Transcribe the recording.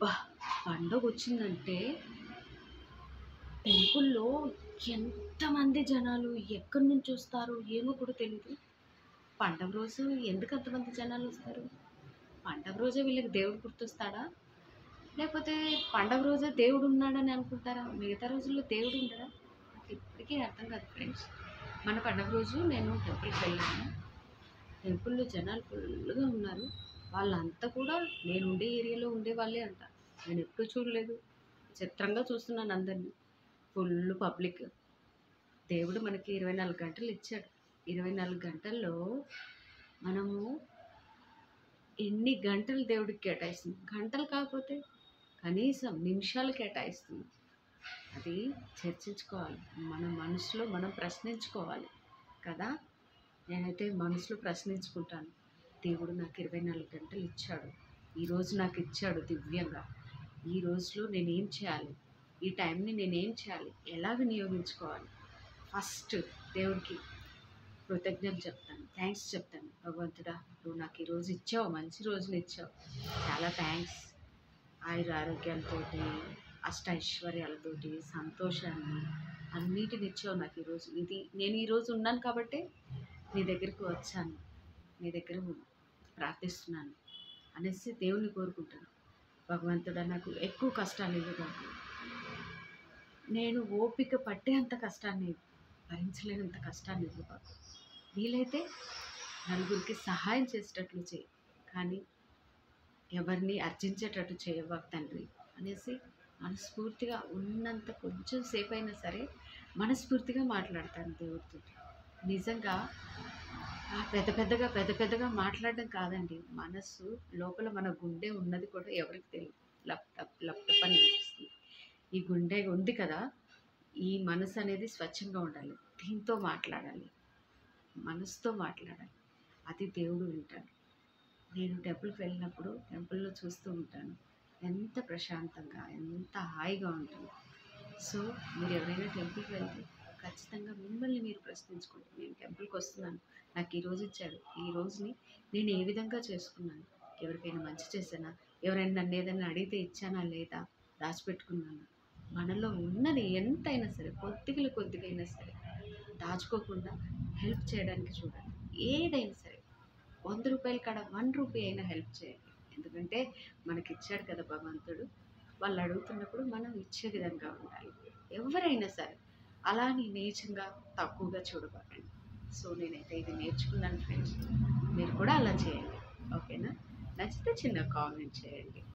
అబ్బా! పండగొచ్చిందంటే టెంపుల్‌లో ఎంతమంది జనాలు ఎక్కడి నుంచొస్తారో ఏమో కూడా తెలీదు. పండగ రోజు ఎందుకు అంతమంది జనాలొస్తారు? పండగ రోజే వీళ్ళకి దేవుడు గుర్తొస్తాడా? లేకపోతే పండగ రోజే దేవుడున్నాడని అనుకుంటారా? మిగతా రోజుల్లో దేవుడు ఉండడా? నాకు ఇప్పటికీ అర్థం కాదు ఫ్రెండ్స్. మన పండగ రోజు నేను టెంపుల్‌కి వెళ్ళాను. టెంపుల్‌లో జనాలు ఫుల్లుగా ఉన్నారు. వాళ్ళంతా కూడా నేనుండే ఏరియాలో ఉండేవాళ్ళే అంట. నేనెప్పుడు చూడలేదు. చిత్రంగా చూస్తున్నాను అందరిని. Full public. దేవుడు మనకి 24 గంటలు ఇచ్చాడు. 24 గంటల్లో మనము ఎన్ని గంటలు దేవుడికి కేటాయిస్తున్నాం. గంటలు కాకపోతే కనీసం నిమిషాలు కేటాయిస్తున్నాం. అది చర్చించుకోవాలి. మన మనసులో మనం ప్రశ్నించుకోవాలి కదా! నేనైతే మనసులో ప్రశ్నించుకుంటాను. దేవుడు నాకు 24 గంటలు ఇచ్చాడు. ఈరోజు నాకు ఇచ్చాడు దివ్యంగా. ఈ రోజులో నేనేం చేయాలి? ఈ టైంని నేనేం చేయాలి? ఎలా వినియోగించుకోవాలి? ఫస్ట్ దేవుడికి కృతజ్ఞత చెప్తాను. థ్యాంక్స్ చెప్తాను. భగవంతుడా! నువ్వు నాకు ఈరోజు ఇచ్చావు. మంచి రోజునిచ్చావు. చాలా థ్యాంక్స్. ఆయురారోగ్యాలతోటి, అష్టైశ్వర్యాలతోటి, సంతోషాన్ని అన్నిటిని ఇచ్చావు నాకు ఈరోజు. నేను ఈరోజు ఉన్నాను కాబట్టే నీ దగ్గరికి వచ్చాను. నీ దగ్గర ప్రార్థిస్తున్నాను అనేసి దేవుణ్ణి కోరుకుంటాను. భగవంతుడా నాకు ఎక్కువ కష్టాలు ఇవ్వగాక. నేను ఓపిక పట్టేంత కష్టాన్ని భరించలేనంత కష్టాన్ని ఇవ్వగాక. వీలైతే నలుగురికి సహాయం చేసేటట్లు చేయి. కానీ ఎవరిని అర్జించేటట్టు చేయబాకు తండ్రి అనేసి మనస్ఫూర్తిగా ఉన్నంత కొంచెం సేపైనా సరే మనస్ఫూర్తిగా మాట్లాడతాను దేవుడితో. నిజంగా పెద్ద పెద్దగా మాట్లాడడం కాదండి. మనస్సు లోపల మన గుండె ఉన్నది కూడా ఎవరికి తెలియదు. లప్ టప్ లప్ టప్ అని వినిపిస్తుంది. ఈ గుండె ఉంది కదా! ఈ మనసు అనేది స్వచ్ఛంగా ఉండాలి. దీంతో మాట్లాడాలి. మనసుతో మాట్లాడాలి. అది దేవుడు వింటాడు. నేను టెంపుల్‌కి వెళ్ళినప్పుడు టెంపుల్‌లో చూస్తూ ఉంటాను. ఎంత ప్రశాంతంగా, ఎంత హాయిగా ఉంటుందో. సో, మీరు ఎవరైనా టెంపుల్‌కి వెళ్తే ఖచ్చితంగా మిమ్మల్ని మీరు ప్రశ్నించుకోండి. నేను టెంపుల్‌కి వస్తున్నాను. నాకు ఈరోజు ఇచ్చాడు. ఈ రోజుని నేను ఏ విధంగా చేసుకున్నాను? ఎవరికైనా మంచి చేశానా? ఎవరైనా నన్ను ఏదైనా అడిగితే ఇచ్చానా లేదా? దాచిపెట్టుకున్నానా? మనలో ఉన్నది ఎంతైనా సరే కొద్దిగైనా సరే దాచుకోకుండా హెల్ప్ చేయడానికి చూడండి. ఏదైనా సరే రూ. 100 కాడ రూ. 1 అయినా హెల్ప్ చేయండి. ఎందుకంటే మనకిచ్చాడు కదా భగవంతుడు. వాళ్ళు అడుగుతున్నప్పుడు మనం ఇచ్చే విధంగా ఉండాలి. ఎవరైనా సరే అలా అని నీచంగా, తక్కువగా చూడబాకండి. సో, నేనైతే ఇది నేర్చుకున్నాను ఫ్రెండ్స్. మీరు కూడా అలా చేయండి. ఓకేనా? నచ్చితే చిన్న కామెంట్ చేయండి.